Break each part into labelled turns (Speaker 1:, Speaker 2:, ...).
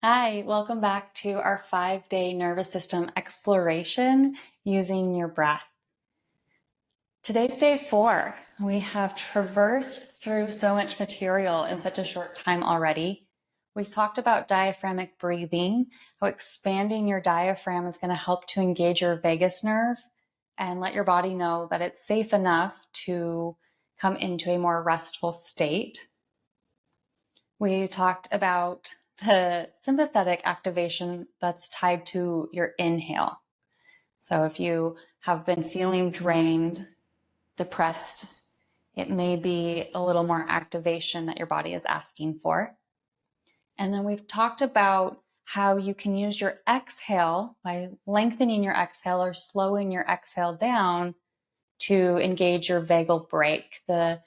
Speaker 1: Hi, welcome back to our 5-day nervous system exploration using your breath. Today's day 4. We have traversed through so much material in such a short time already. We talked about diaphragmatic breathing, how expanding your diaphragm is going to help to engage your vagus nerve and let your body know that it's safe enough to come into a more restful state. We talked about the sympathetic activation that's tied to your inhale. So if you have been feeling drained, depressed, it may be a little more activation that your body is asking for. And then we've talked about how you can use your exhale by lengthening your exhale or slowing your exhale down to engage your vagal brake, the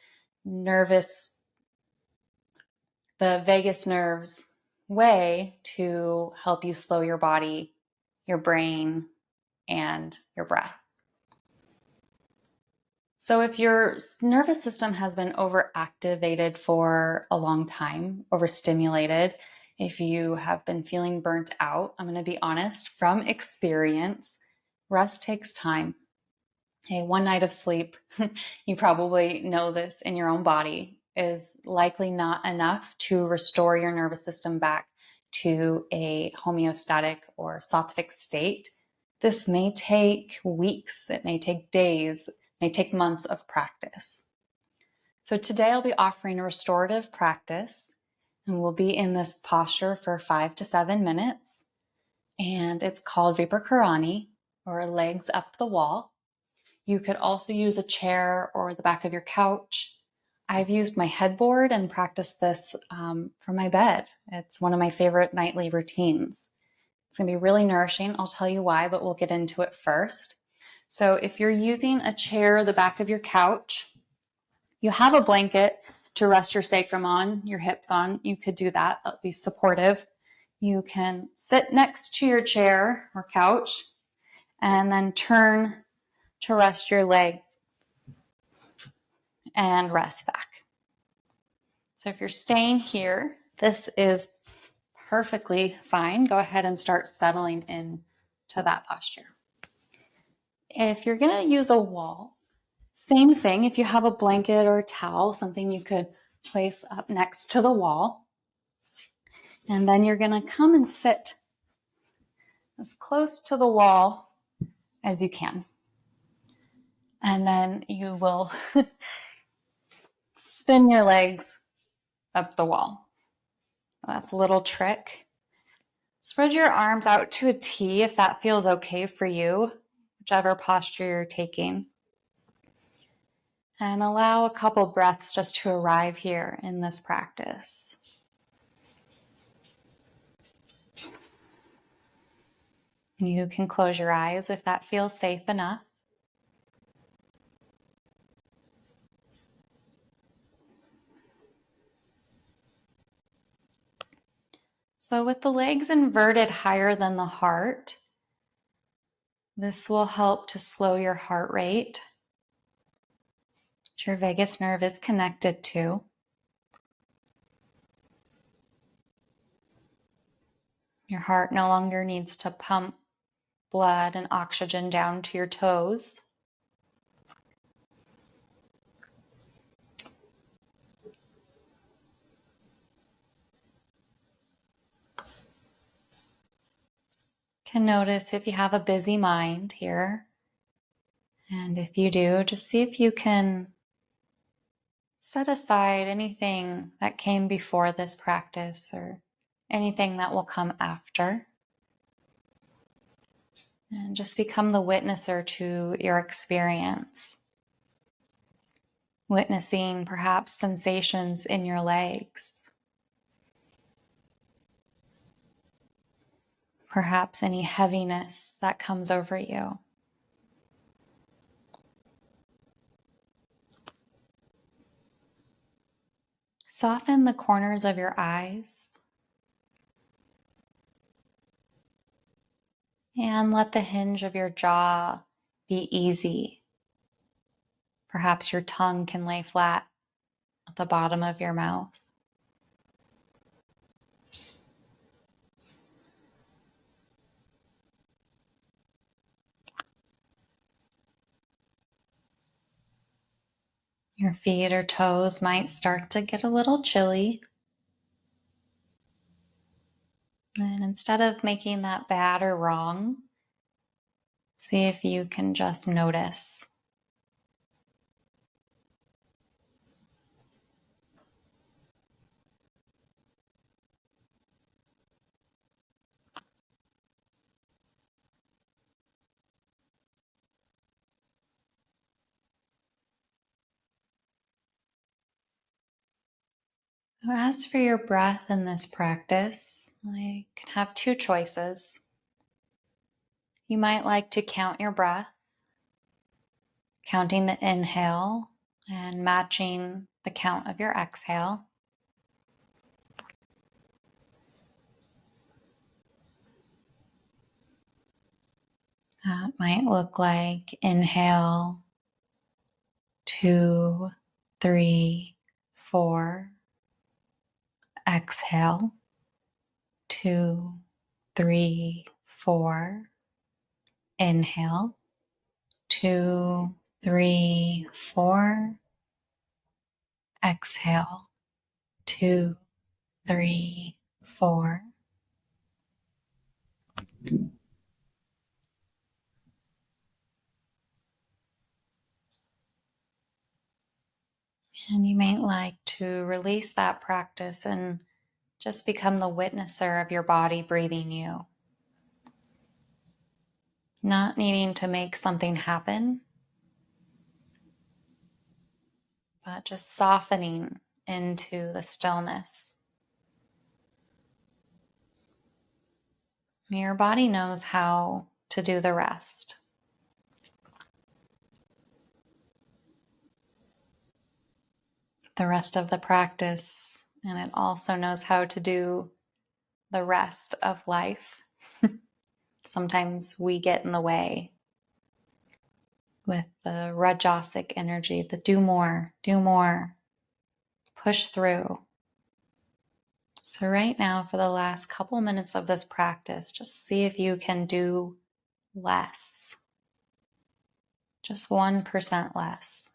Speaker 1: vagus nerve's way to help you slow your body, your brain, and your breath. So if your nervous system has been overactivated for a long time, overstimulated, if you have been feeling burnt out, I'm going to be honest, from experience, rest takes time. Hey, one night of sleep, you probably know this in your own body, is likely not enough to restore your nervous system back to a homeostatic or sattvic state. This may take weeks, it may take days, it may take months of practice. So today I'll be offering a restorative practice, and we'll be in this posture for 5 to 7 minutes. And it's called Viparita, or legs up the wall. You could also use a chair or the back of your couch. I've used my headboard and practiced this from my bed. It's one of my favorite nightly routines. It's going to be really nourishing. I'll tell you why, but we'll get into it first. So if you're using a chair or the back of your couch, you have a blanket to rest your sacrum on, your hips on. You could do that. That would be supportive. You can sit next to your chair or couch and then turn to rest your legs and rest back. So if you're staying here, this is perfectly fine. Go ahead and start settling in to that posture. If you're going to use a wall, same thing. If you have a blanket or a towel, something you could place up next to the wall. And then you're going to come and sit as close to the wall as you can. And then you will spin your legs up the wall. That's a little trick. Spread your arms out to a T if that feels okay for you, whichever posture you're taking. And allow a couple breaths just to arrive here in this practice. You can close your eyes if that feels safe enough. So with the legs inverted higher than the heart, this will help to slow your heart rate, which your vagus nerve is connected to. Your heart no longer needs to pump blood and oxygen down to your toes. Can notice if you have a busy mind here. And if you do, just see if you can set aside anything that came before this practice or anything that will come after. And just become the witnesser to your experience. Witnessing perhaps sensations in your legs. Perhaps any heaviness that comes over you. Soften the corners of your eyes. And let the hinge of your jaw be easy. Perhaps your tongue can lay flat at the bottom of your mouth. Your feet or toes might start to get a little chilly. And instead of making that bad or wrong, see if you can just notice. So as for your breath in this practice, you can have two choices. You might like to count your breath, counting the inhale and matching the count of your exhale. That might look like inhale, 2, 3, 4. Exhale, 2, 3, 4. Inhale, 2, 3, 4. Exhale, 2, 3, 4. And you may like to release that practice and just become the witnesser of your body breathing you. Not needing to make something happen, but just softening into the stillness. Your body knows how to do the rest. The rest of the practice, and it also knows how to do the rest of life. Sometimes we get in the way with the rajasic energy, the do more, push through. So right now, for the last couple minutes of this practice, just see if you can do less. Just 1% less.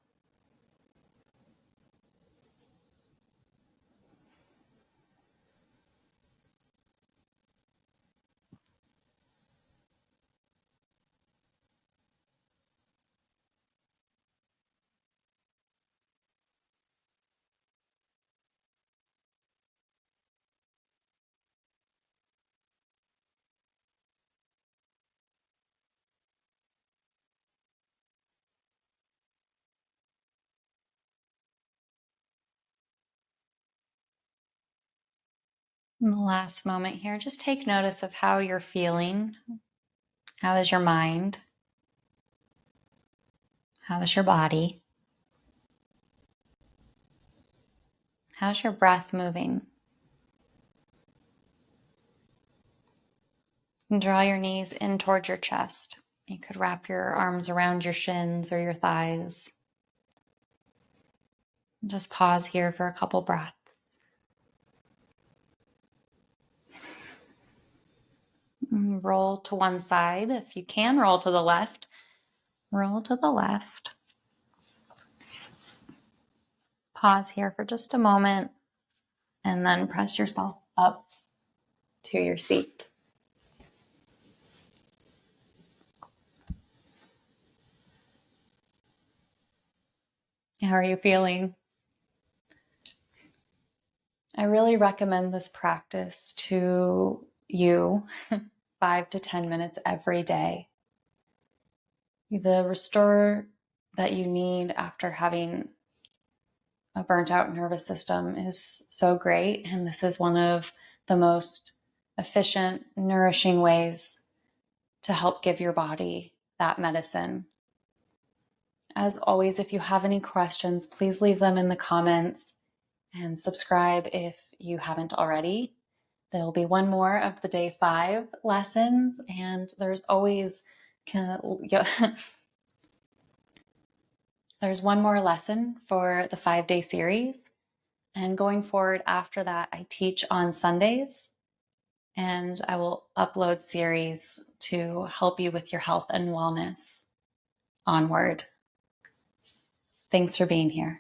Speaker 1: In the last moment here, just take notice of how you're feeling. How is your mind? How is your body? How's your breath moving? And draw your knees in towards your chest. You could wrap your arms around your shins or your thighs. And just pause here for a couple breaths. And roll to one side. If you can, roll to the left. Roll to the left. Pause here for just a moment and then press yourself up to your seat. How are you feeling? I really recommend this practice to you 5 to 10 minutes every day. The restore that you need after having a burnt out nervous system is so great. And this is one of the most efficient, nourishing ways to help give your body that medicine. As always, if you have any questions, please leave them in the comments and subscribe if you haven't already. There'll be one more of the day 5 lessons, and there's always there's one more lesson for the 5-day series. And going forward after that, I teach on Sundays, and I will upload series to help you with your health and wellness onward. Thanks for being here.